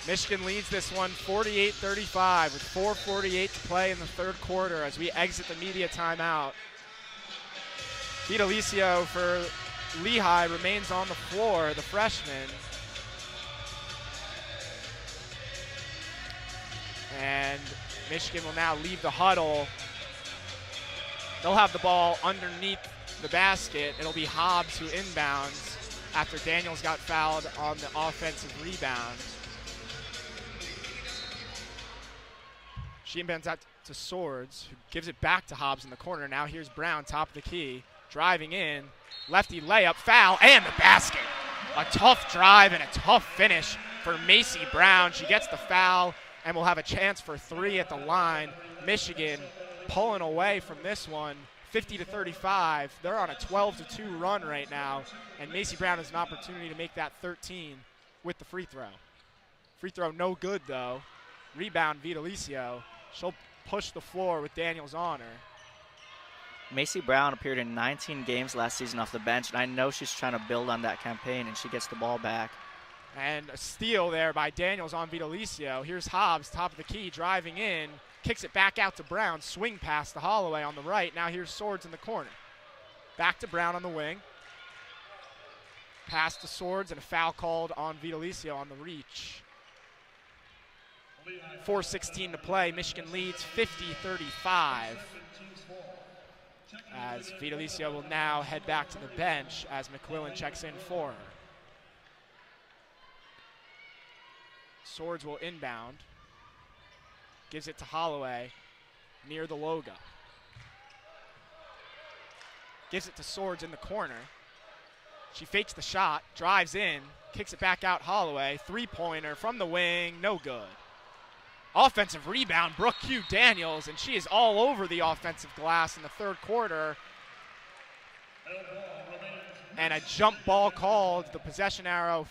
Michigan leads this one 48-35 with 4:48 to play in the third quarter as we exit the media timeout. Vitalicio for Lehigh remains on the floor, the freshman. And Michigan will now leave the huddle. They'll have the ball underneath the basket. It'll be Hobbs who inbounds after Daniels got fouled on the offensive rebound. She inbounds out to Swords, who gives it back to Hobbs in the corner. Now here's Brown, top of the key, driving in. Lefty layup, foul, and the basket. A tough drive and a tough finish for Macy Brown. She gets the foul and will have a chance for three at the line. Michigan pulling away from this one, 50-35. They're on a 12-2 run right now, and Macy Brown has an opportunity to make that 13 with the free throw. Free throw no good, though. Rebound, Vitalicio. She'll push the floor with Daniels on her. Macy Brown appeared in 19 games last season off the bench, and I know she's trying to build on that campaign, and she gets the ball back. And a steal there by Daniels on Vitalicio. Here's Hobbs, top of the key, driving in. Kicks it back out to Brown. Swing pass to Holloway on the right. Now here's Swords in the corner. Back to Brown on the wing. Pass to Swords and a foul called on Vitalicio on the reach. 4:16 to play. Michigan leads 50-35. As Vitalicio will now head back to the bench as McQuillan checks in for her. Swords will inbound. Gives it to Holloway near the logo. Gives it to Swords in the corner. She fakes the shot, drives in, kicks it back out Holloway. Three-pointer from the wing, no good. Offensive rebound, Brooke Q. Daniels, and she is all over the offensive glass in the third quarter. And a jump ball called, the possession arrow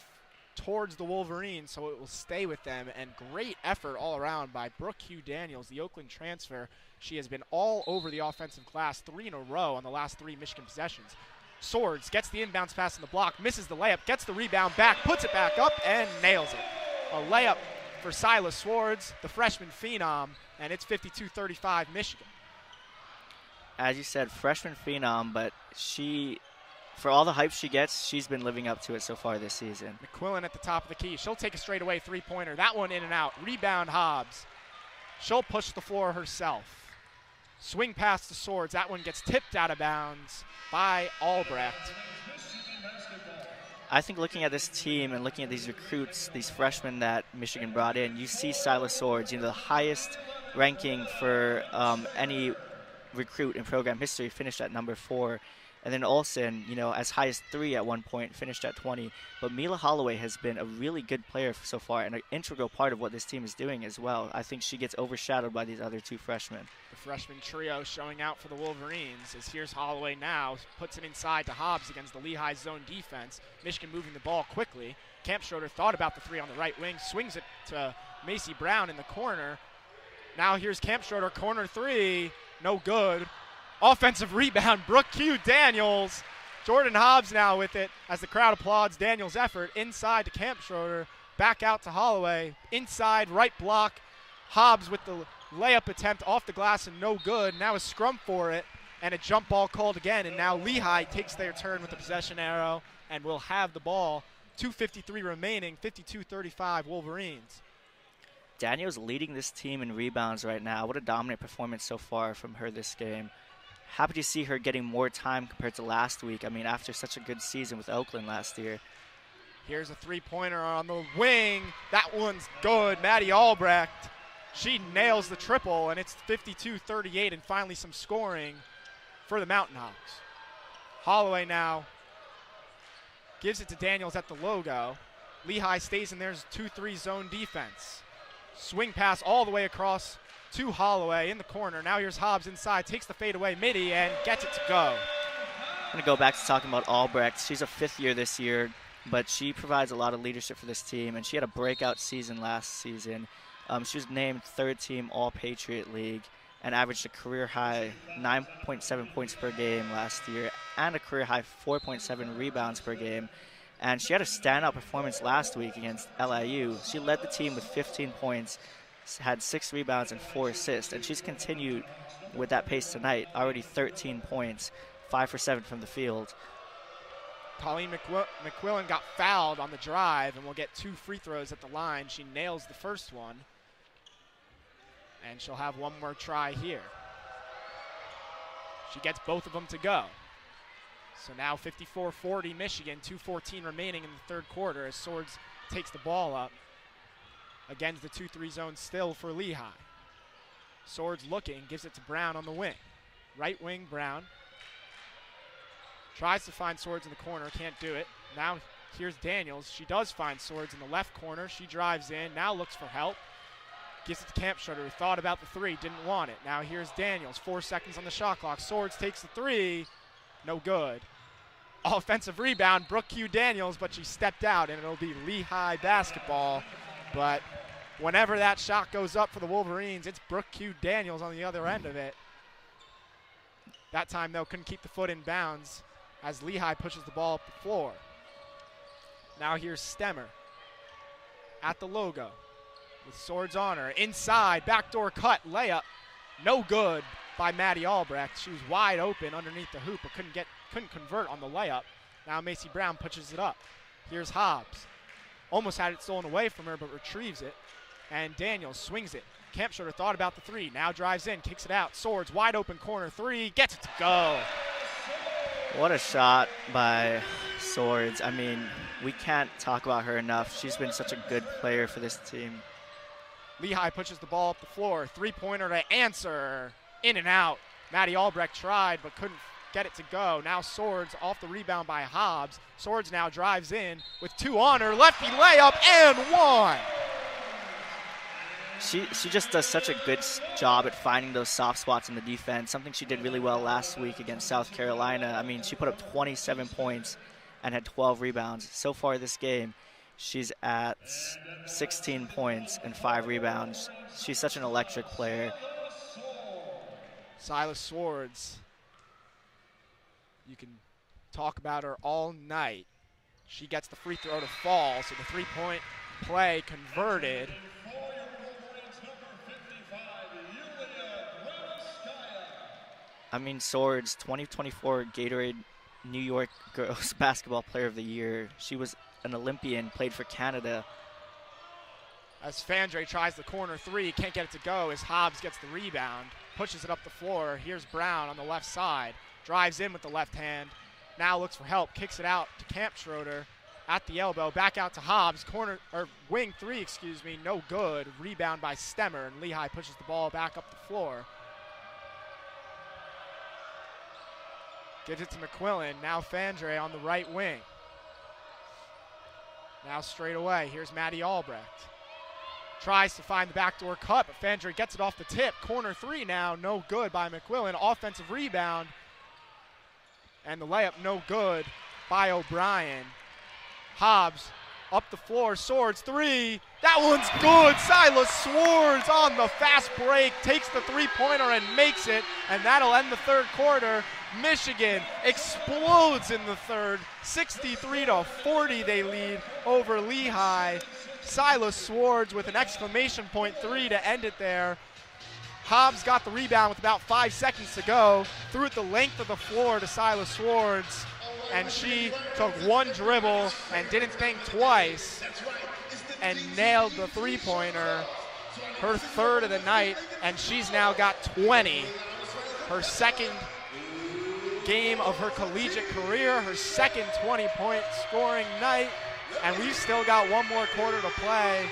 towards the Wolverines, so it will stay with them. And great effort all around by Brooke Q. Daniels, the Oakland transfer. She has been all over the offensive glass, 3 in a row on the last 3 Michigan possessions. Swords gets the inbounds pass in the block, misses the layup, gets the rebound back, puts it back up, and nails it. A layup for Silas Swords, the freshman phenom, and it's 52-35 Michigan. As you said, freshman phenom, but she, for all the hype she gets, she's been living up to it so far this season. McQuillan at the top of the key. She'll take a straightaway three-pointer. That one in and out. Rebound Hobbs. She'll push the floor herself. Swing pass to Swords. That one gets tipped out of bounds by Albrecht. I think looking at this team and looking at these recruits, these freshmen that Michigan brought in, you see Silas Swords, the highest ranking for any recruit in program history, finished at number 4. And then Olsen, as high as 3 at one point, finished at 20. But Mila Holloway has been a really good player so far and an integral part of what this team is doing as well. I think she gets overshadowed by these other 2 freshmen. The freshman trio showing out for the Wolverines as here's Holloway now, puts it inside to Hobbs against the Lehigh zone defense. Michigan moving the ball quickly. Kampschroeder thought about the 3 on the right wing, swings it to Macy Brown in the corner. Now here's Kampschroeder, corner 3, no good. Offensive rebound, Brooke Q. Daniels. Jordan Hobbs now with it as the crowd applauds Daniels' effort. Inside to Kampschroeder, back out to Holloway. Inside, right block. Hobbs with the layup attempt off the glass and no good. Now a scrum for it and a jump ball called again. And now Lehigh takes their turn with the possession arrow and will have the ball. 2:53 remaining, 52-35 Wolverines. Daniels leading this team in rebounds right now. What a dominant performance so far from her this game. Happy to see her getting more time compared to last week. I mean, after such a good season with Oakland last year. Here's a three-pointer on the wing. That one's good. Maddie Albrecht. She nails the triple, and it's 52-38, and finally some scoring for the Mountain Hawks. Holloway now gives it to Daniels at the logo. Lehigh stays in their 2-3 zone defense. Swing pass all the way across to Holloway in the corner. Now here's Hobbs inside, takes the fade away midi and gets it to go. I'm going to go back to talking about Albrecht. She's a 5th year this year, but she provides a lot of leadership for this team, and she had a breakout season last season. She was named 3rd team All-Patriot League and averaged a career-high 9.7 points per game last year and a career-high 4.7 rebounds per game. And she had a standout performance last week against LIU. She led the team with 15 points, had 6 rebounds and 4 assists, and she's continued with that pace tonight. Already 13 points, 5 for 7 from the field. Colleen McQuillan got fouled on the drive and will get 2 free throws at the line. She nails the first one, and she'll have one more try here. She gets both of them to go. So now 54-40 Michigan, 2:14 remaining in the third quarter as Swords takes the ball up against the 2-3 zone still for Lehigh. Swords looking, gives it to Brown on the wing. Right wing, Brown. Tries to find Swords in the corner, can't do it. Now here's Daniels. She does find Swords in the left corner. She drives in, now looks for help. Gives it to Campschroeder, who thought about the 3, didn't want it. Now here's Daniels, 4 seconds on the shot clock. Swords takes the 3, no good. Offensive rebound, Brooke Q. Daniels, but she stepped out, and it'll be Lehigh basketball. But whenever that shot goes up for the Wolverines, it's Brooke Q. Daniels on the other end of it. That time, though, couldn't keep the foot in bounds as Lehigh pushes the ball up the floor. Now here's Stemmer at the logo with Swords on her. Inside, backdoor cut, layup, no good by Maddie Albrecht. She was wide open underneath the hoop, but couldn't convert on the layup. Now Macy Brown pushes it up. Here's Hobbs. Almost had it stolen away from her, but retrieves it. And Daniels swings it. Campschroeder thought about the 3, now drives in, kicks it out. Swords, wide open corner 3, gets it to go. What a shot by Swords. I mean, we can't talk about her enough. She's been such a good player for this team. Lehigh pushes the ball up the floor. 3-pointer to answer. In and out. Maddie Albrecht tried but couldn't get it to go. Now Swords off the rebound by Hobbs. Swords now drives in with 2 on her. Lefty layup and 1. She just does such a good job at finding those soft spots in the defense, something she did really well last week against South Carolina. I mean, she put up 27 points and had 12 rebounds. So far this game, she's at 16 points and 5 rebounds. She's such an electric player. Silas Swords, you can talk about her all night. She gets the free throw to fall, so the 3-point play converted. I mean, Swords, 2024 Gatorade New York Girls Basketball Player of the Year. She was an Olympian, played for Canada. As Fandre tries the corner 3, can't get it to go as Hobbs gets the rebound, pushes it up the floor. Here's Brown on the left side, drives in with the left hand, now looks for help, kicks it out to Campschroeder at the elbow, back out to Hobbs, wing 3, no good. Rebound by Stemmer, and Lehigh pushes the ball back up the floor. Gives it to McQuillan, now Fandre on the right wing. Now straight away, here's Maddie Albrecht. Tries to find the backdoor cut, but Fandre gets it off the tip. Corner 3 now, no good by McQuillan. Offensive rebound, and the layup no good by O'Brien. Hobbs up the floor, Swords 3. That one's good. Silas Swords on the fast break, takes the 3-pointer and makes it, and that'll end the third quarter. Michigan explodes in the third. 63-40 they lead over Lehigh. Silas Swords with an exclamation point 3 to end it there. Hobbs got the rebound with about 5 seconds to go, threw it the length of the floor to Silas Swords, and she took 1 dribble and didn't think twice and nailed the 3-pointer, her 3rd of the night, and she's now got 20. Her second game of her collegiate career, her second 20-point scoring night, and we've still got 1 more quarter to play.